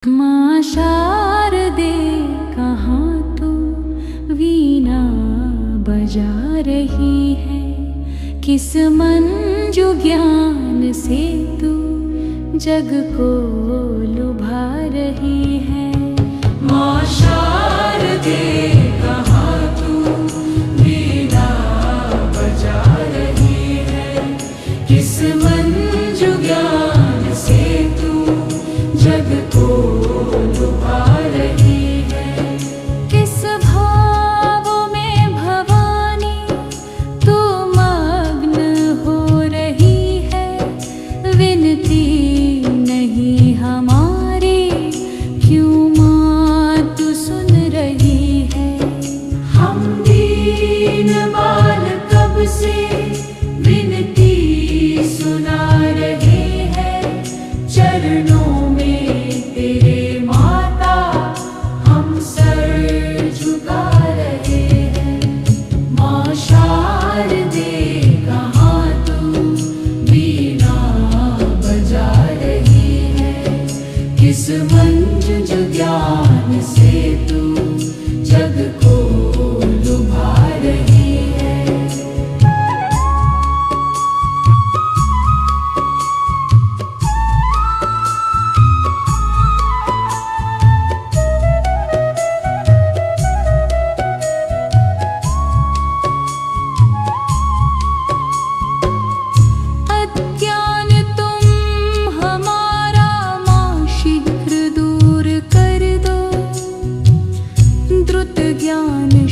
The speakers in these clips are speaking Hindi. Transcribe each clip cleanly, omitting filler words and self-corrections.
माँ शारदे कहाँ तू वीणा बजा रही है, किस मंजु ज्ञान से तू जग को लुभा रही है। माँ शारदे कहाँ तू वीणा बजा रही है, किस मंजु ज्ञान से तू जग को लुभा रही है। किस भाव में भवानी तू मग्न हो रही है, विनती नहीं हमारी क्यों माँ तू सुन रही है। हम दीन बाल कब से विनती सुना रहे हैं, चरणों में तेरे माता हम सर झुका रहे हैं। माँ शारदे कहाँ तू वीणा बजा रही है, किस मंजु ज्ञान से तू जग को लुभा रही है।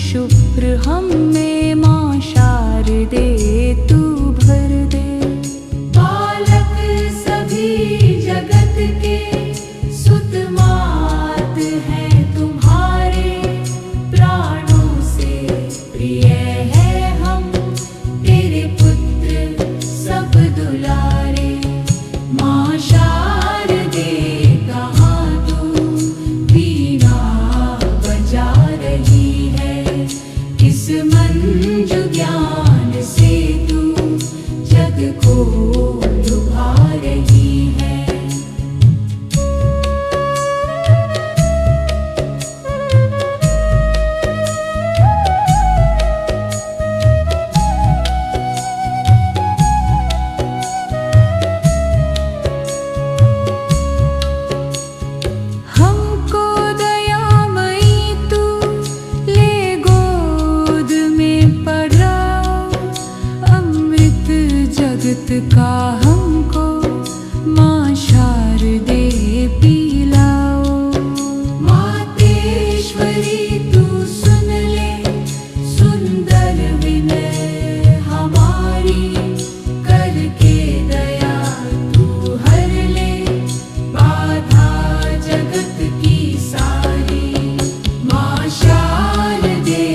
शुभ्र हम में माँ शारदे तू भर दे। बालक सभी जगत के सुत मात हैं तुम्हारे, प्राणों से प्रिय है हम तेरे पुत्र सब दुलारे। माँ शारदे कहाँ तू वीणा बजा रही है, किस मंजु ज्ञान से तू जग को लुभा रही है। हमको दयामयी तू ले गोद में पड़ाओ, अमृत जगत का हमको माँ शारदे पिलाओ। मातेश्वरी तू सुन ले सुंदर विनय हमारी, करके दया तू हर ले बाधा जगत की सारी। माँ शारदे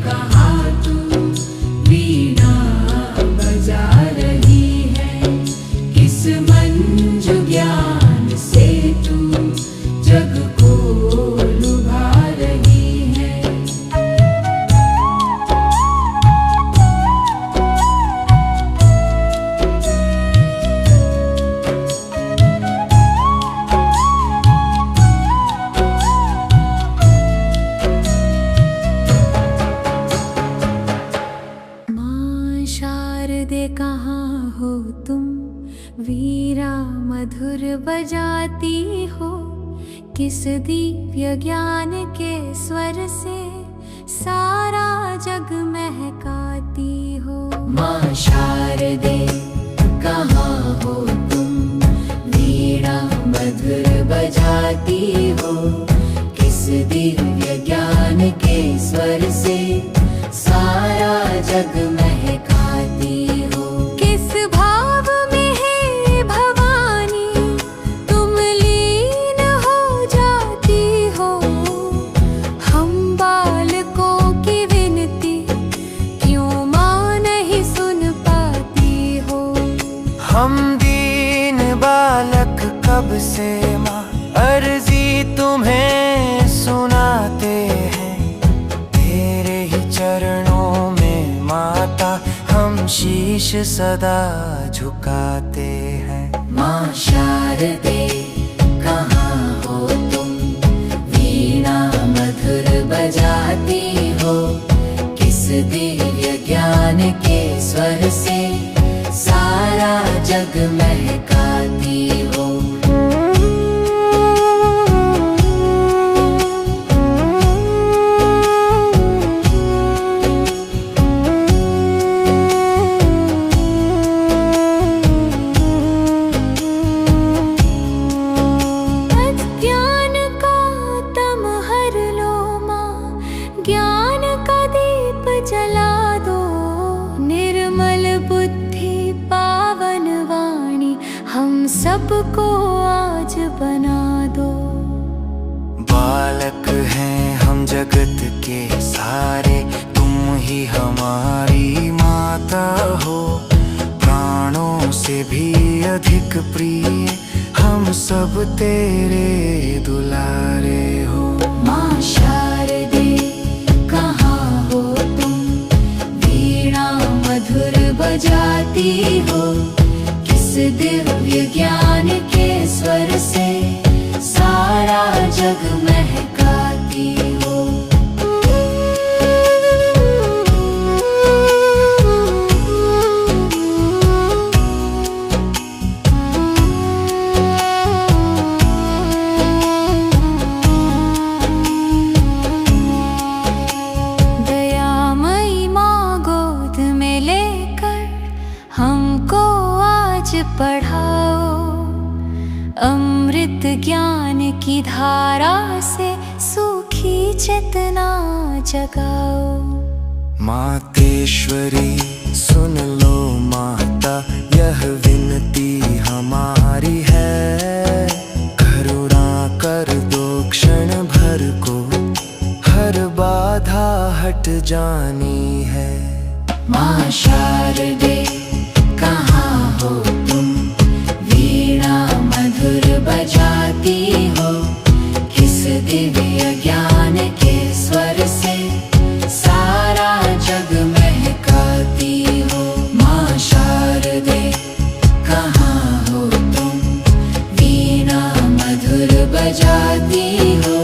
कहाँ तू वीणा बजा रही है, किस मंजु ज्ञान से तू जग को लुभा रही है। माँ शारदे कहाँ हो तुम, वीणा मधुर बजाती हो, किस दिव्य ज्ञान के स्वर से सारा जग महकाती हो। माँ शारदे कहाँ हो तुम, वीणा मधुर बजाती हो, किस दिव्य ज्ञान के स्वर से सारा जग महकाती हो। किस भाव में है भवानी तुम लीन हो जाती हो, हम बालकों की विनती क्यों माँ नहीं सुन पाती हो। हम दीन बालक कब से माँ अर्जी तुम्हें सुनाते हैं, तेरे ही चरणों में माता हम शीश सदा झुकाते हैं। माँ शारदे कहाँ हो तुम, मुझको आज बना दो। बालक हैं हम जगत के सारे, तुम ही हमारी माता हो। प्राणों से भी अधिक प्रिय हम सब तेरे दुलारे हो। माँ शारदे कहाँ हो तुम, वीणा मधुर बजाती हो। किस दिव्य ज्ञान के स्वर से सारा जग महकाती हो। दयामयी माँ गोद में लेकर हमको आज पढ़ाओ। अमृत ज्ञान की धारा से सूखी चेतना जगाओ। मातेश्वरी सुन लो माता, यह विनती हमारी है। करुणा कर दो क्षण भर को, हर बाधा हट जानी है। माँ शारदे कहाँ हो तुम, वीणा मधुर बजाती हो। किस दिव्य ज्ञान के स्वर से सारा जग महकाती हो। माँ शारदे कहाँ हो तुम, वीणा मधुर बजाती हो।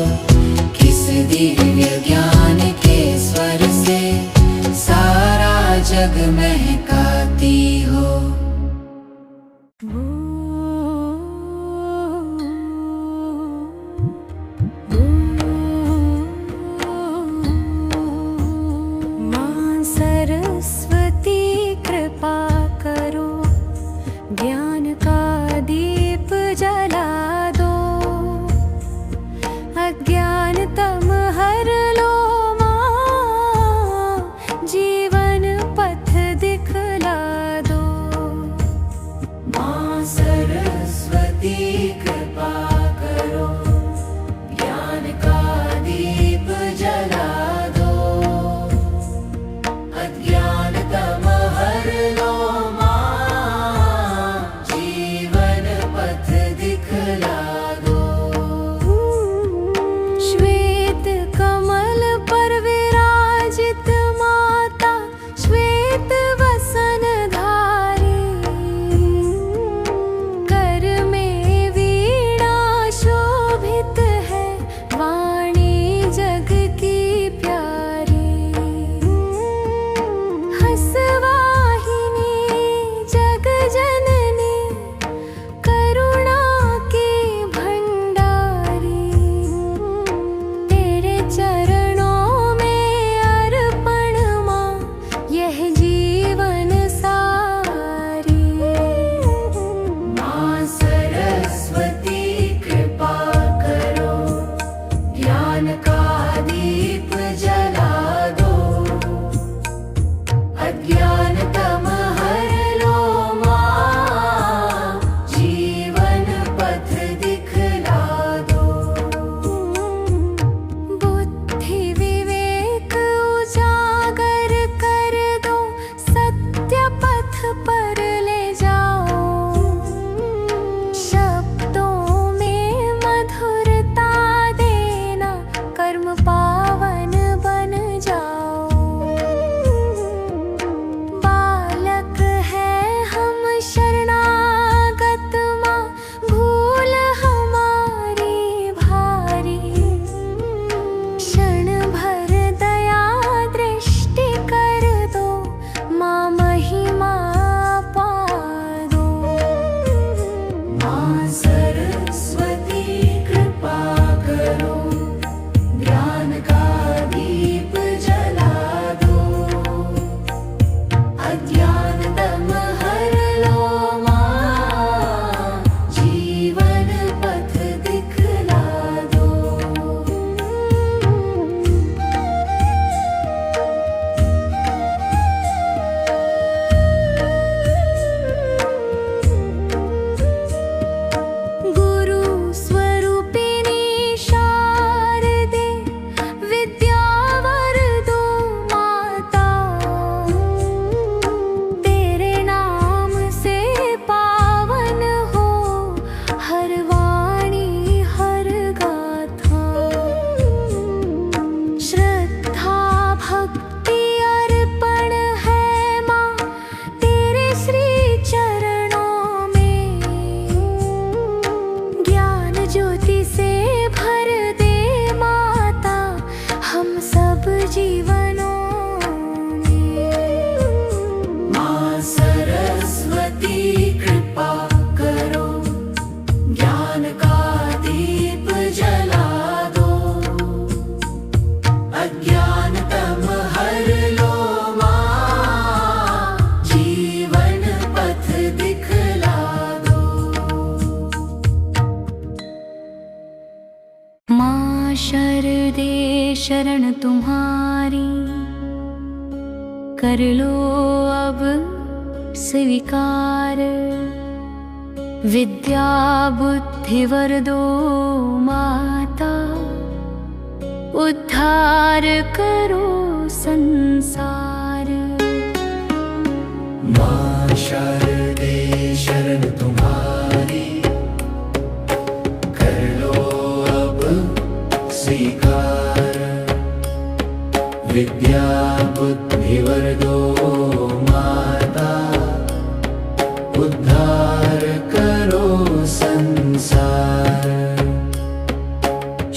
किस दिव्य ज्ञान के स्वर से सारा जग महकाती हो। माँ सरस्वती कृपा करो, ज्ञान का दीप जला दो। अज्ञान तम हर लो माँ, जीवन पथ दिखला दो। माँ शरदे शरण तुम्हारी, कर लो अब स्वीकार। विद्या बुद्धि वर दो माता, उद्धार करो संसार। माँ शारदे शरण तुम्हारी, कर लो अब स्वीकार। विद्या बुद्धि वर दो माता, उद्धार करो संसार।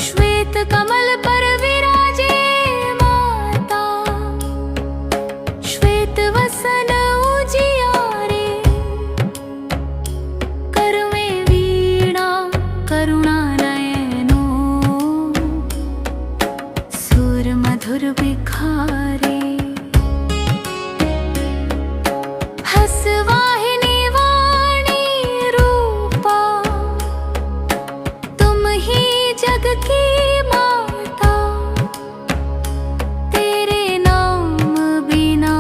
श्वेत कमल पर विराजे माता, श्वेत वसन उजियारे। कर में वीणा करुणा नयनो, सुर मधुर बिखारे। हंसवाहिनी वाणी रूपा, तुम ही जग की माता। तेरे नाम बिना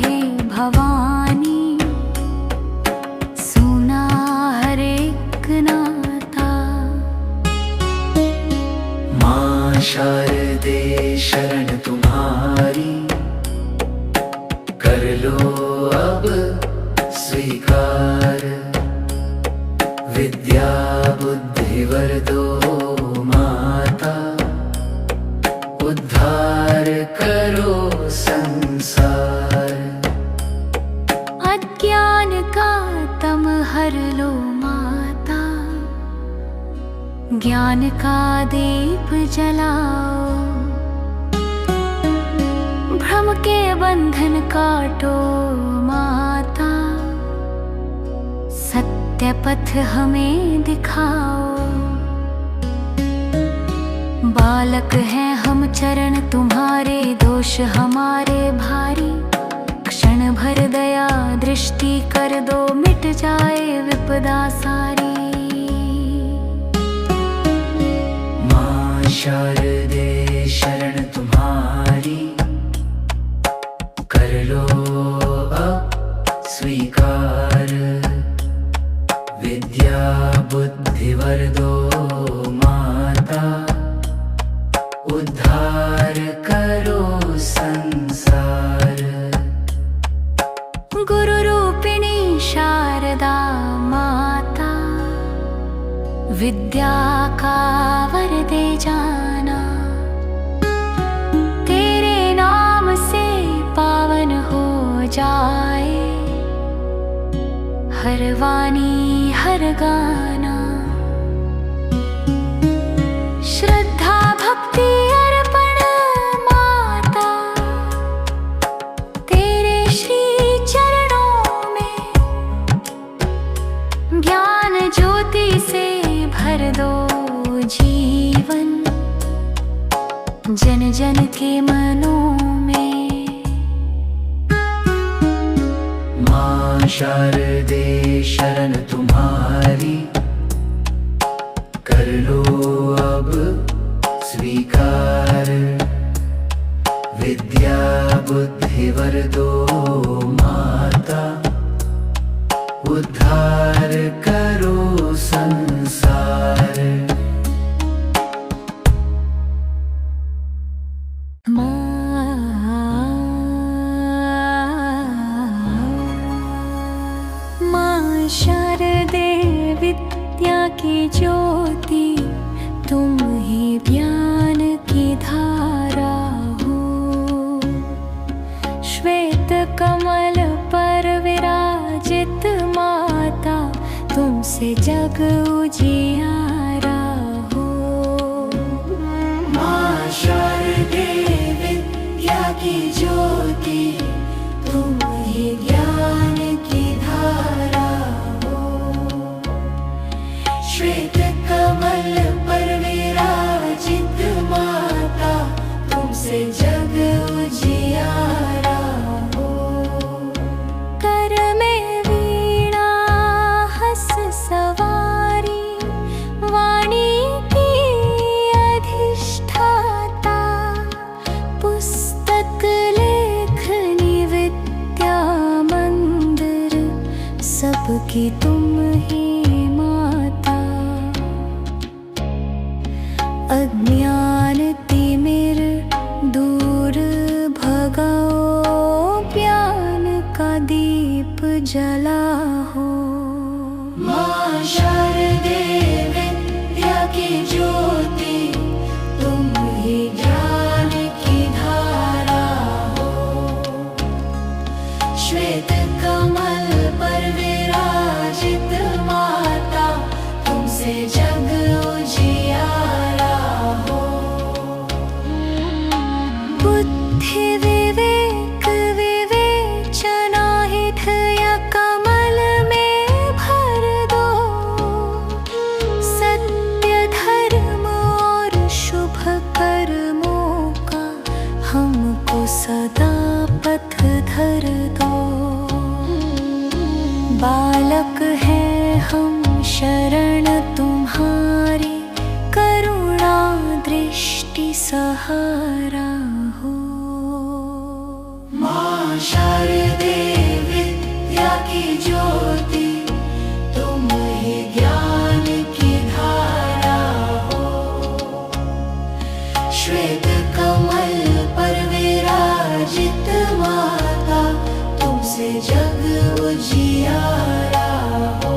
है भवानी, सुना हर एक नाता। माँ शारदे शरण तुम्हारी, कर लो अब स्वीकार। विद्या बुद्धि वर दो माता, उद्धार करो संसार। अज्ञान का तम हर लो माता, ज्ञान का दीप जलाओ। भ्रम के बंधन काटो माता, सत्य पथ हमें दिखाओ। बालक हैं हम चरण तुम्हारे, दोष हमारे भारी। क्षण भर दया दृष्टि कर दो, मिट जाए विपदा सारी। माँ शारदे शरण तुम्हारी, कर लो अब स्वीकार। विद्या बुद्धि वर दो माता, उद्धार करो संसार। गुरु रूपिणी शारदा माता, विद्या का वर दे जाना। तेरे नाम से पावन हो जाए हर वाणी हर गाना। श्रद्धा भक्ति अर्पण माता, तेरे श्री चरणों में। ज्ञान ज्योति से भर दो जीवन, जन जन के मनों में। माँ शारदे शरण तुम्हारी, कर लो अब स्वीकार। विद्या बुद्धि वर दो माता, उद्धार करो संसार। माँ शारदे विद्या की ज्योति, तुम ही ज्ञान की धारा हो। श्वेत कमल पर विराजित माता, तुमसे जग उजियारा हो। माँ शारदे विद्या की ज्योति, तुम ही ज्ञान की धारा हो। श्वेत कमल पर विराजित माता, तुमसे जग उजियारा हो। कर में वीणा हंस सवारी, की तुम ही माता। अज्ञान तिमिर दूर भगाओ, ज्ञान का दीप जलाओ। माँ शारदे विद्या की ज्योति, तुम ही ज्ञान की धारा हो। श्वेत कमल पर विराजित माता, तुमसे जग उजियारा हो। बुद्धि विवेक विवेचना हृदय कमल में भर दो। सत्य धर्म और शुभ कर्मों का हमको सदा पथ धर दो। बालक हैं हम शरण तुम्हारी, करुणा दृष्टि सहारा हो। माँ शारदे विद्या की ज्योति, तुम ही ज्ञान की धारा हो। श्वेत कमल पर विराजित माता, तुमसे जग उजियारा हो।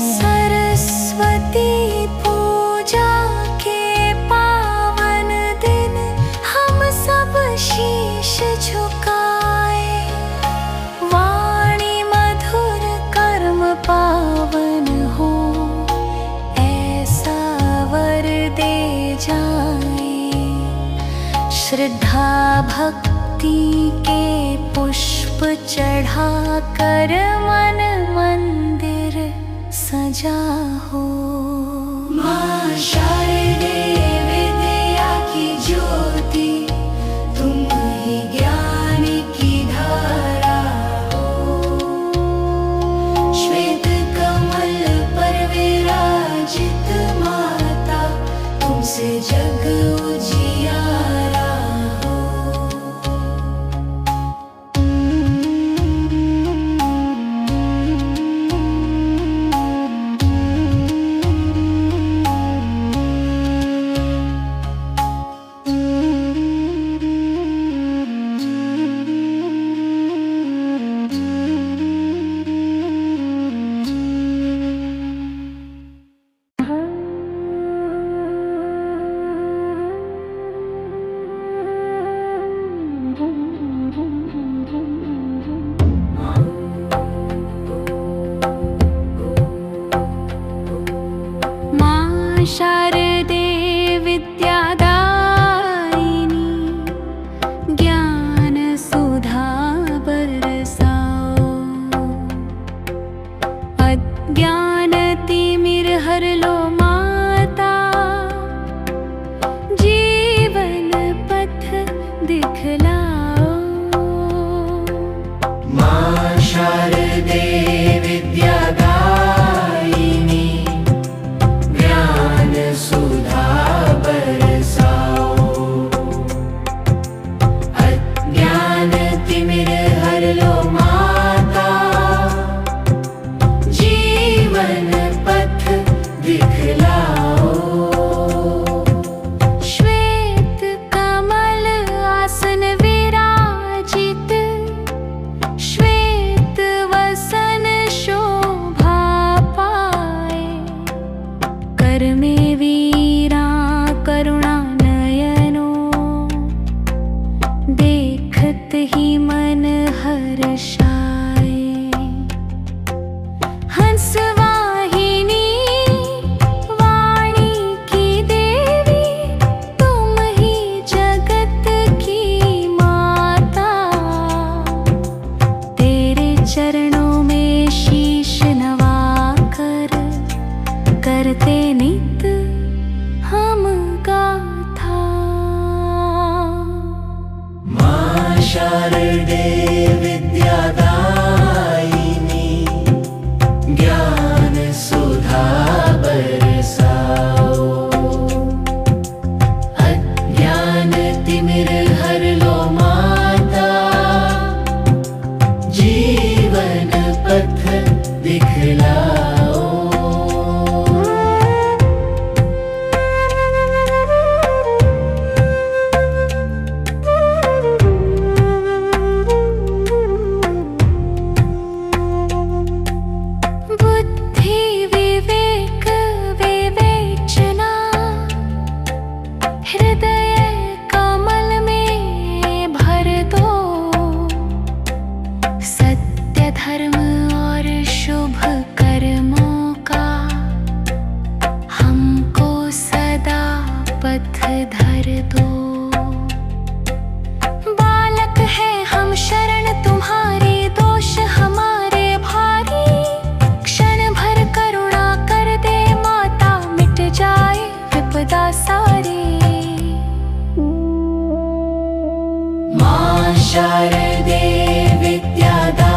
सरस्वती पूजा के पावन दिन, हम सब शीश झुकाए। वाणी मधुर कर्म पावन हो, ऐसा वर दे जाए। श्रद्धा भक्ति के पुष्प चढ़ा कर मन मंदिर सजा हो। माँ शारदे विद्या की ज्योति, तुम ही ज्ञान की धारा हो। श्वेत कमल पर विराजित माता, तुमसे जग उजियारा हो। दो। बालक है हम शरण तुम्हारे, दोष हमारे भारी। क्षण भर करुणा कर दे माता, मिट जाए विपदा सारी। मां शारदे विद्यादायिनी,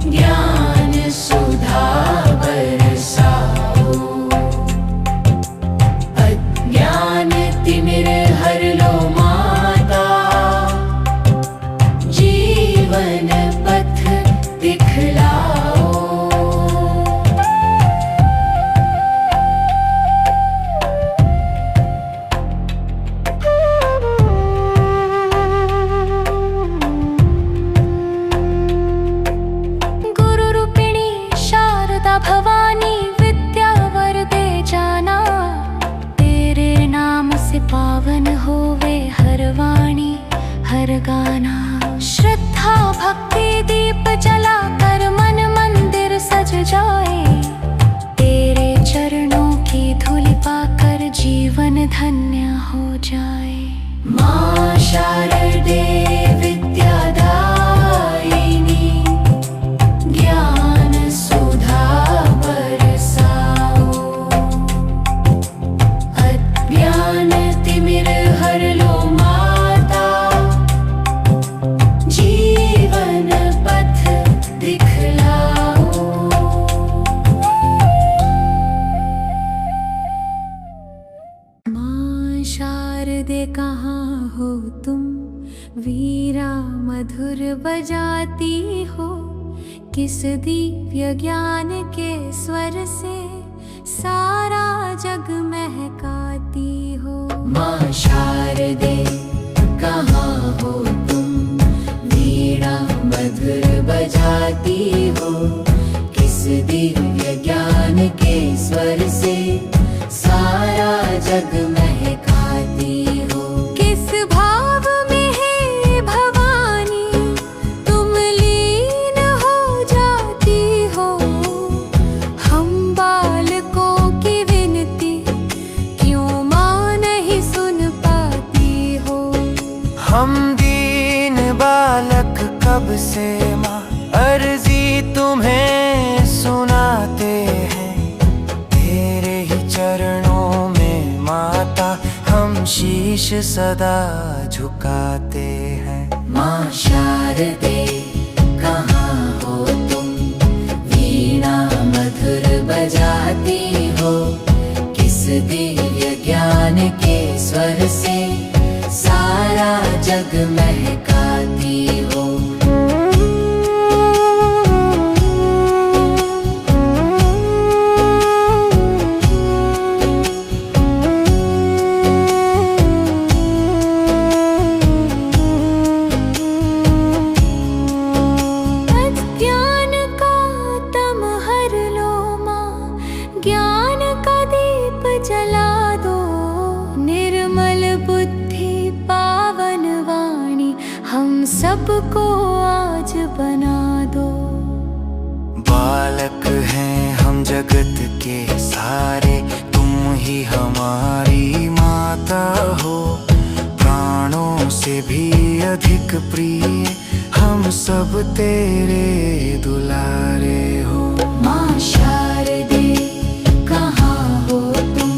ज्ञान सुधा बरसाओ। अज्ञान तिमिर हर लो माता, जीवन पथ दिखलाओ। भवानी विद्या वर दे जाना, तेरे नाम से पावन होवे हर वाणी हर गाना। श्रद्धा भक्ति दीप जला कर मन मंदिर सज जाए, तेरे चरणों की धूलि पाकर जीवन धन्य हो जाए। मां शारदे विद्यादायिनी, ज्ञान सुधा बरसाओ। अज्ञान तिमिर हर लो माता, जीवन पथ दिखलाओ। मां शारदे कहाँ हो तुम, वीणा मधुर बजाती हो। किस दिव्य ज्ञान के स्वर से सारा जग महकाती हो। मां शारदे कहाँ हो तुम, वीणा मधुर बजाती हो। किस दिव्य ज्ञान के स्वर से सारा जग महकाती हो। किस भाव में है भवानी तुम लीन हो जाती हो। हम बालकों की विनती क्यों मां नहीं सुन पाती हो। हम दीन बालक कब से माँ अर्जी तुम्हें सुनाते हैं। तेरे ही चरणों में माता हम शीश सदा झुकाते हैं। मां शारदे कहाँ हो तुम, वीणा मधुर बजाती हो। किस दिव्य ज्ञान के स्वर से सारा जग महकाती हो। ज्ञान का तम हर लो मां, ज्ञान का दीप जला दो। निर्मल बुद्धि पावन वाणी हम सबको आज बना दो। बालक हैं हम जगत के सारे, तुम ही हमारी माता हो। प्राणों से भी अधिक प्रिय हम सब तेरे दुलारे हो। मां शारदे कहाँ हो तुम,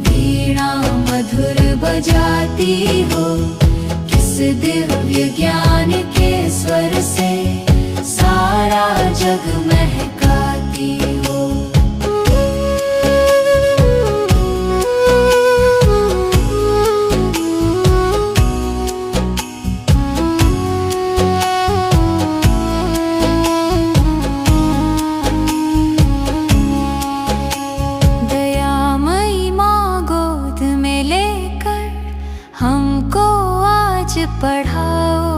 वीणा मधुर बजाती हो। किस दिव्य ज्ञान के स्वर से सारा जग महकाती हो। दयामयी मां गोद में लेकर हमको आज पढ़ाओ।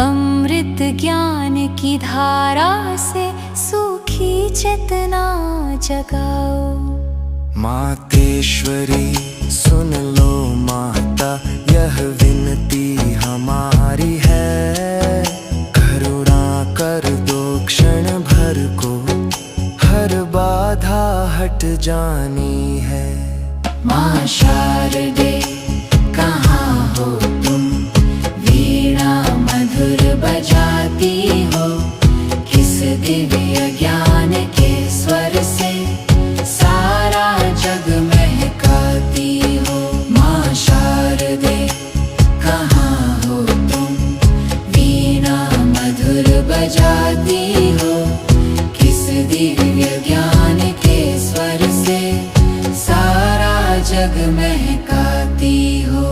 अमृत ज्ञान की धारा से सूखी चेतना जगाओ। मातेश्वरी सुन लो माता, यह विनती हमारी है। करुणा कर दो क्षण भर को, हर बाधा हट जानी है। माँ शारदे कहाँ हो तुम, वीणा मधुर बजाती हो, किस दिव्य ज्ञान के स्वर से सारा जग महकाती हो। माँ शारदे कहाँ हो तुम, वीणा मधुर बजाती हो, किस दिव्य ज्ञान के स्वर से सारा जग महकाती हो।